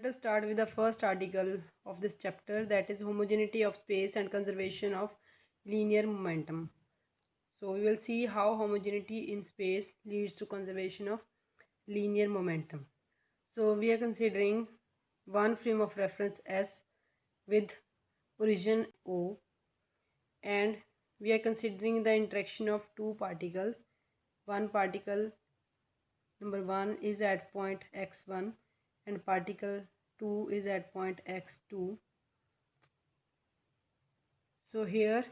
let us start with the first article of this chapter, that is homogeneity of space and conservation of linear momentum. So we will see how homogeneity in space leads to conservation of linear momentum. So we are considering one frame of reference S with origin O, and we are considering the interaction of two particles. One particle number 1 is at point x1 and particle 2 is at point x2. So here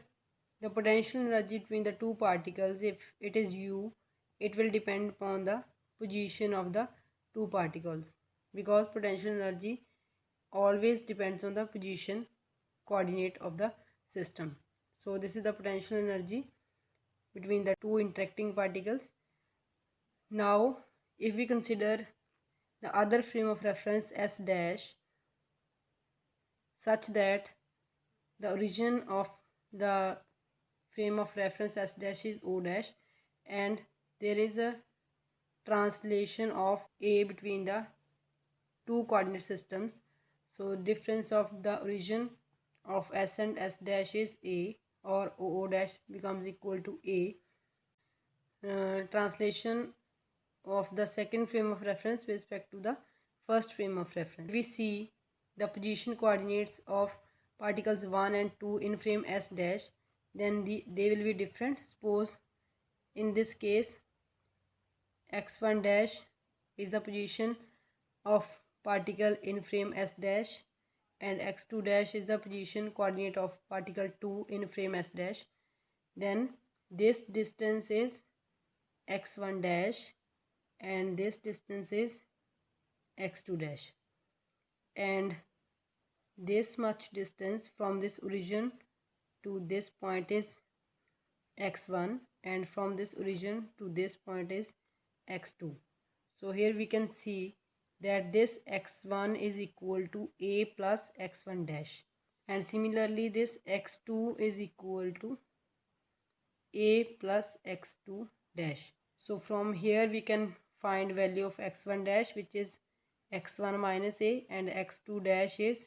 the potential energy between the two particles, if it is u, it will depend upon the position of the two particles, because potential energy always depends on the position coordinate of the system. So this is the potential energy between the two interacting particles. Now if we consider the other frame of reference S dash, such that the origin of the frame of reference S dash is O dash, and there is a translation of A between the two coordinate systems. So difference of the origin of S and S dash is A, or O dash becomes equal to A. Translation of the second frame of reference with respect to the first frame of reference. We see the position coordinates of particles 1 and 2 in frame S dash, then they will be different. Suppose in this case x1 dash is the position of particle in frame S dash, and x2 dash is the position coordinate of particle 2 in frame S dash. Then this distance is x1 dash and this distance is x2 dash, and this much distance from this origin to this point is x1, and from this origin to this point is x2. So here we can see that this x1 is equal to a plus x1 dash, and similarly this x2 is equal to a plus x2 dash. So from here we can find value of x1 dash, which is x1 minus a, and x2 dash is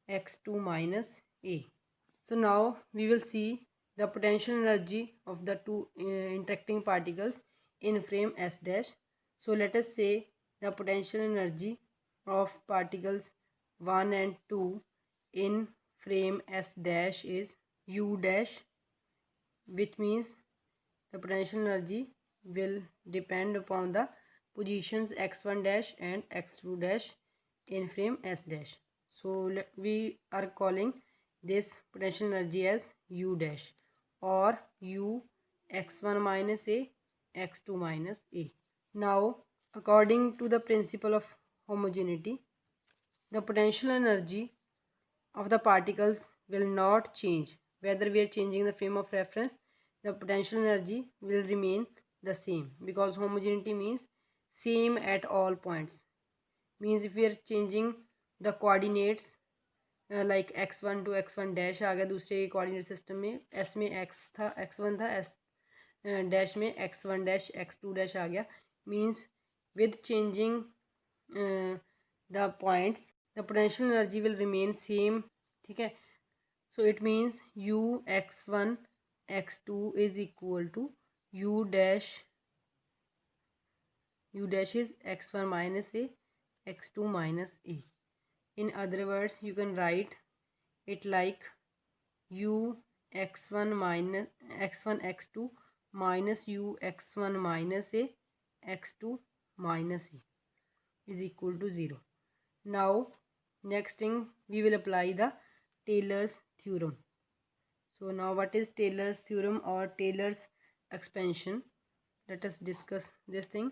x2 minus a. So now we will see the potential energy of the two interacting particles in frame S dash. So let us say the potential energy of particles 1 and 2 in frame S dash is u dash, which means the potential energy will depend upon the positions x1 dash and x2 dash in frame S dash. So we are calling this potential energy as u dash, or u x1 minus a, x2 minus a. Now according to the principle of homogeneity, the potential energy of the particles will not change. Whether we are changing the frame of reference, the potential energy will remain the same, because homogeneity means same at all points. Means if we are changing the coordinates like x1 to x1 dash आ गया दूसरे coordinate system में, s में x था, x1 था, s dash में x1 dash x2 dash आ गया, means with changing the points the potential energy will remain same. ठीक है, so it means u x1 x2 is equal to u dash is x1 minus a, x2 minus a. In other words, you can write it like u x1 minus x1 x2 minus u x1 minus a, x2 minus a is equal to 0. Now next thing, we will apply the Taylor's theorem. So now what is Taylor's theorem or Taylor's expansion? Let us discuss this thing.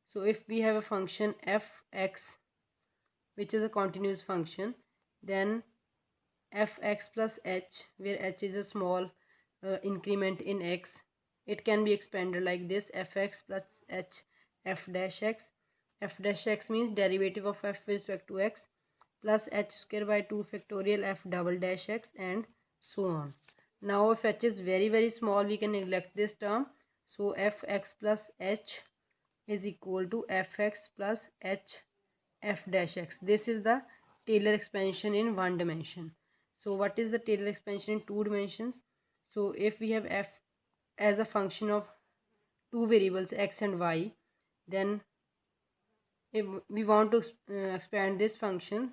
So if we have a function f(x) which is a continuous function, then f(x) plus h, where h is a small increment in x, it can be expanded like this: f(x) plus h f dash x. F dash x means derivative of f with respect to x, plus h square by 2 factorial f double dash x, and so on. Now if h is very small, we can neglect this term. So f(x) plus h is equal to fx plus h f dash x. This is the Taylor expansion in one dimension. So what is the Taylor expansion in two dimensions? So if we have f as a function of two variables x and y, then if we want to expand this function,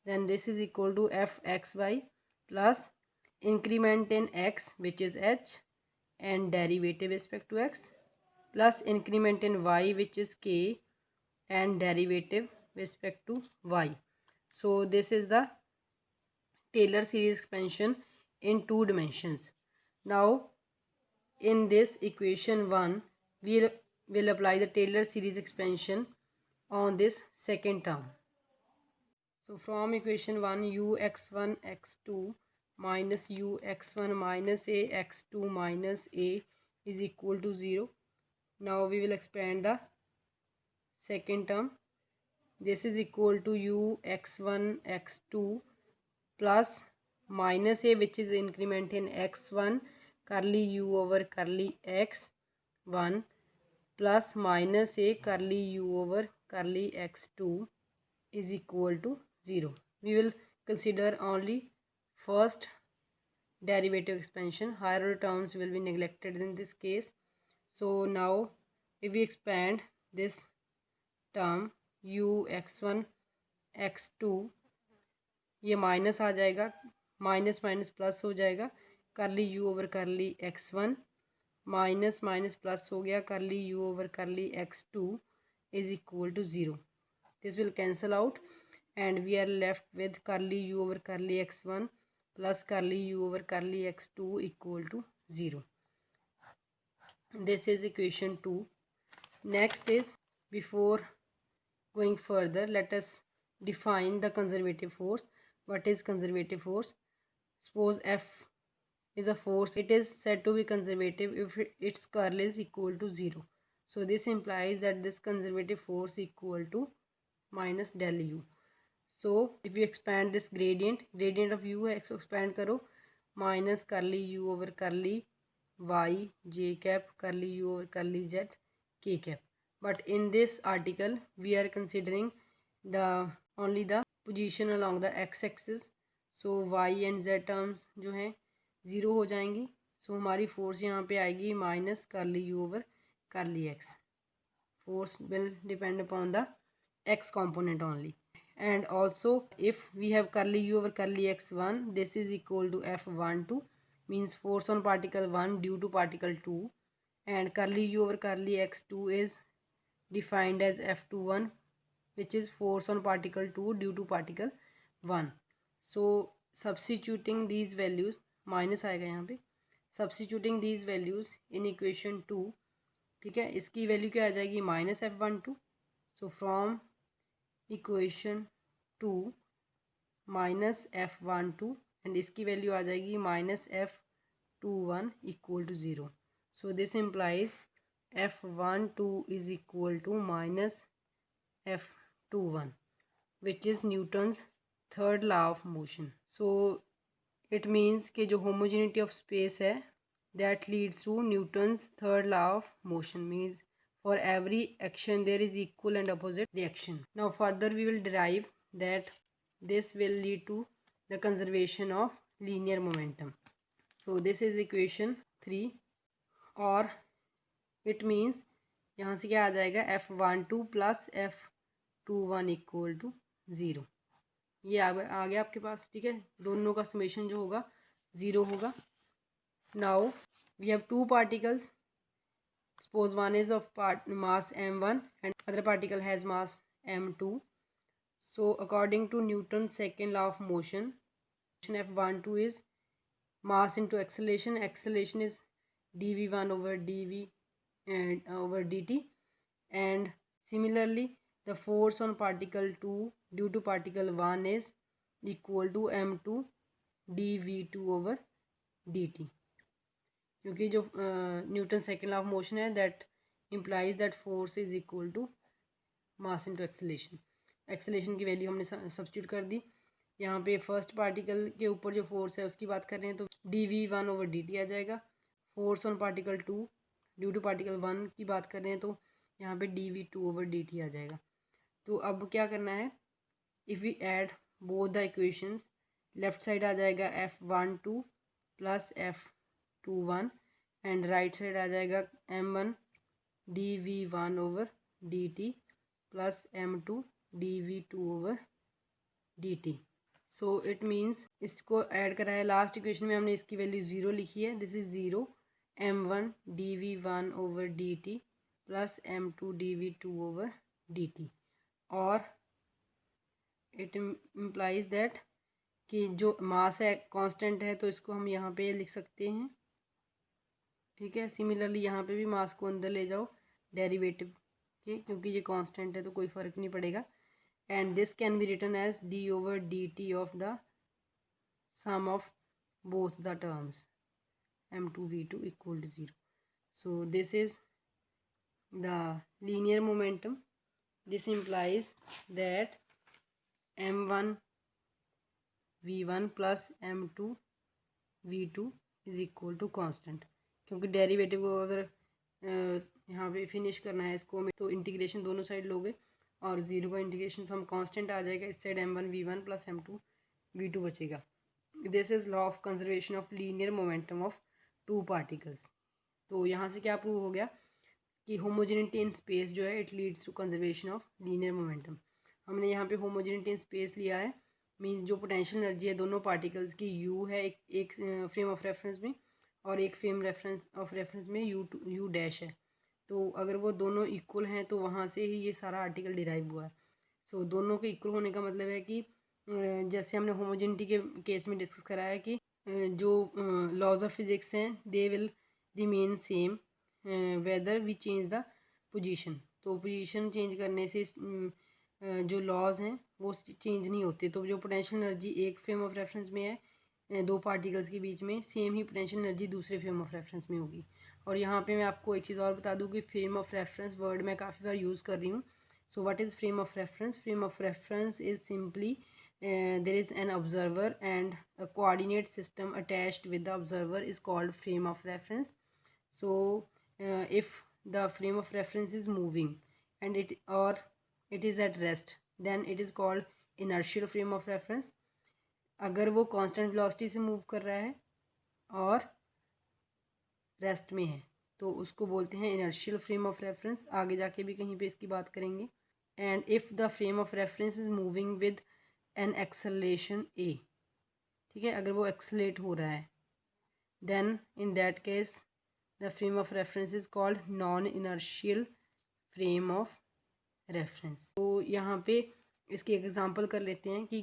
then this is equal to fxy plus increment in x, which is h, and derivative respect to x, plus increment in y, which is k, and derivative respect to y. So this is the Taylor series expansion in two dimensions. Now in this equation 1, we will apply the Taylor series expansion on this second term. So from equation 1, ux1 x2 minus ux1 minus a x2 minus a is equal to 0. Now we will expand the second term. This is equal to ux1 x2 plus minus a, which is increment in x1, curly u over curly x1 plus minus a curly u over curly x2 is equal to 0. We will consider only first derivative expansion. Higher order terms will be neglected in this case. So now if we expand this term ux1 x2, ये minus आ जाएगा, minus minus plus हो जाएगा, करली you over करली x1 minus minus plus हो गया, करली you over curly x2 is equal to 0. This will cancel out and we are left with curly u over curly x1 plus curly u over curly x2 equal to 0. This is equation 2. Next is, before going further, let us define the conservative force. What is conservative force? Suppose F is a force. It is said to be conservative if its curl is equal to 0. So this implies that this conservative force equal to minus del u. So if you expand this gradient of u है, expand करो, minus curly u over curly y j cap curly u over curly z k cap. But in this article we are considering only the position along the x-axis. So y and z terms जो हैं 0 हो जाएंगी. So हमारी force यहाँ पे आएगी minus curly u over curly x. Force will depend upon the x component only. And also if we have curly u over curly x1, this is equal to f12, means force on particle 1 due to particle 2, and curly u over curly x2 is defined as f21, which is force on particle 2 due to particle 1. So substituting these values, minus आएगा यहाँ पे, substituting these values in equation 2, ठीक है, इसकी value क्या आ जाएगी, minus f12. So from equation 2 minus f12 and इसकी वैल्यू आ जाएगी minus f21 equal to 0. So this implies f12 is equal to minus f21 which is newton's third law of motion. So it means कि जो homogeneity of space है that leads to newton's third law of motion, means for every action there is equal and opposite reaction. Now further we will derive that this will lead to the conservation of linear momentum. So this is equation 3, और it means यहाँ से क्या आ जाएगा, f12 plus f21 equal to 0. ये आ गया आपके पास, ठीक है, दोनों का समेशन जो होगा 0 होगा. Now we have two particles. Suppose one is of mass m1 and other particle has mass m2. So according to Newton's second law of motion, f12 is mass into acceleration. Acceleration is dv1 over dv and over dt. And similarly, the force on particle 2 due to particle 1 is equal to m2 dv2 over dt. क्योंकि जो Newton second law of motion है that implies that force is equal to mass into acceleration. Acceleration की value हमने substitute कर दी. यहाँ पे first particle के ऊपर जो फोर्स है उसकी बात कर रहे हैं तो dv1 over dt आ जाएगा. Force on particle 2 due to particle 1 की बात कर रहे हैं तो यहाँ पे dv2 over dt आ जाएगा. तो अब क्या करना है, if we add both the equations, left side आ जाएगा F12 plus F21 and right side आ जाएगा M1 dV1 over dt plus M2 dV2 over dt। So it means इसको ऐड करा है, लास्ट इक्वेशन में हमने इसकी वैल्यू 0 लिखी है, this is 0 M1 dV1 over dt plus M2 dV2 over dt। और इट इम्प्लाइज दैट कि जो मास है कांस्टेंट है, तो इसको हम यहाँ पे लिख सकते हैं, ठीक है। सिमिलरली यहाँ पे भी मास को अंदर ले जाओ डेरिवेटिव के, क्योंकि ये कांस्टेंट है तो कोई फ़र्क नहीं पड़ेगा। And this can be written as d over dt of the sum of both the terms m2 v2 equal to 0. So this is the linear momentum. This implies that m1 v1 plus m2 v2 is equal to constant, क्योंकि derivative को अगर यहाँ पे finish करना है इसको तो integration दोनों साइड लोगे और 0 का इंटीग्रेशन सम कांस्टेंट आ जाएगा, इस side m1 v1 plus m2 v2 बचेगा। This is law of conservation of linear momentum of two particles. तो यहाँ से क्या प्रूव हो गया कि होमोजेनिटी इन स्पेस जो है it leads to conservation of linear momentum. हमने यहाँ पे होमोजेनिटी इन स्पेस लिया है, मीन्स जो पोटेंशियल एनर्जी है दोनों पार्टिकल्स की यू है एक फ्रेम ऑफ रेफरेंस में और एक फ्रेम ऑफ रेफरेंस में यू डैश है। तो अगर वो दोनों इक्वल हैं तो वहाँ से ही ये सारा आर्टिकल डिराइव हुआ है। सो दोनों के इक्वल होने का मतलब है कि जैसे हमने होमोजेनिटी के केस में डिस्कस करा है कि जो लॉज ऑफ फिजिक्स हैं they will remain same whether we change the position. तो पोजीशन चेंज करने से जो लॉज हैं वो चेंज नहीं होते। तो जो पोटेंशियल एनर्जी एक फ्रेम ऑफ रेफरेंस में है दो पार्टिकल्स के बीच में, सेम ही पोटेंशियल एनर्जी दूसरे फ्रेम ऑफ रेफरेंस में होगी। और यहाँ पे मैं आपको एक चीज़ और बता दूँ कि फ्रेम ऑफ रेफरेंस वर्ड मैं काफ़ी बार यूज़ कर रही हूँ। So what is frame of reference? Frame of reference is simply there is an observer and a coordinate system attached with the observer is called frame of reference. So if the frame of reference is moving and it is at rest, then it is called inertial frame of reference. अगर वो constant velocity से move कर रहा है और rest में है तो उसको बोलते हैं inertial frame of reference। आगे जाके भी कहीं पे इसकी बात करेंगे। and if the frame of reference is moving with an acceleration a, ठीक है, अगर वो एक्सेलेट हो रहा है then in that case the frame of reference is called non inertial frame of reference. तो यहाँ पे इसकी एग्जांपल कर लेते हैं कि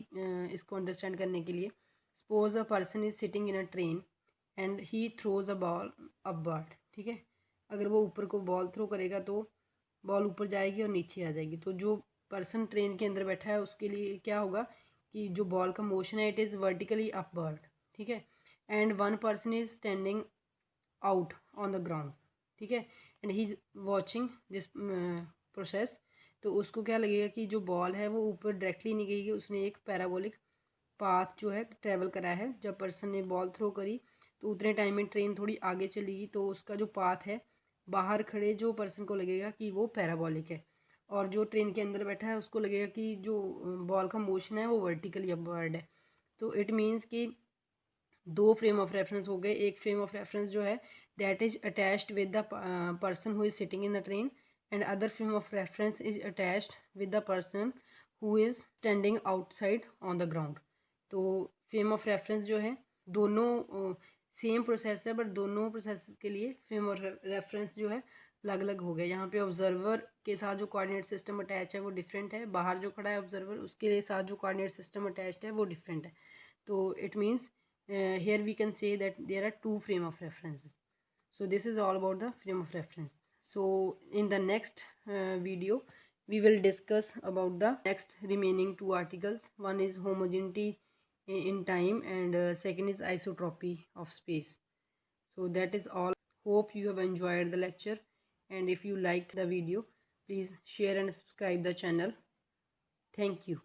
इसको अंडरस्टैंड करने के लिए। Suppose a person is sitting in a train and he throws a ball upward, ठीक है। अगर वो ऊपर को बॉल थ्रो करेगा तो बॉल ऊपर जाएगी और नीचे आ जाएगी। तो जो पर्सन ट्रेन के अंदर बैठा है उसके लिए क्या होगा कि जो बॉल का मोशन है इट इज़ वर्टिकली अपवर्ड, ठीक है। And one person is standing out on the ground, ठीक है, and he is watching this process. तो उसको क्या लगेगा कि जो बॉल है वो ऊपर डायरेक्टली नहीं गई, उसने एक पैराबोलिक पाथ जो है ट्रेवल करा है। जब पर्सन ने बॉल थ्रो करी तो उतने टाइम में ट्रेन थोड़ी आगे चलेगी, तो उसका जो पाथ है बाहर खड़े जो पर्सन को लगेगा कि वो पैराबोलिक है, और जो ट्रेन के अंदर बैठा है उसको लगेगा कि जो बॉल का मोशन है वो वर्टिकली अपवर्ड है। तो इट मीन्स कि दो फ्रेम ऑफ रेफरेंस हो गए। एक फ्रेम ऑफ रेफरेंस जो है that is attached with the person who is sitting in the train and other frame of reference is attached with the person who is standing outside on the ground. तो frame of reference जो है दोनों same process है, but दोनों process के लिए frame of reference जो है अलग अलग हो गया। यहाँ पे ऑब्जर्वर के साथ जो कोऑर्डिनेट सिस्टम अटैच है वो डिफरेंट है, बाहर जो खड़ा है ऑब्जर्वर उसके साथ जो कोऑर्डिनेट सिस्टम अटैच्ड है वो डिफरेंट है। तो it means here we can say that there are two frame of references. So this is all about the frame of reference. So in the next video we will discuss about the next remaining two articles. One is homogeneity in time and second is isotropy of space. So that is all. Hope you have enjoyed the lecture, and if you liked the video please share and subscribe the channel. Thank you.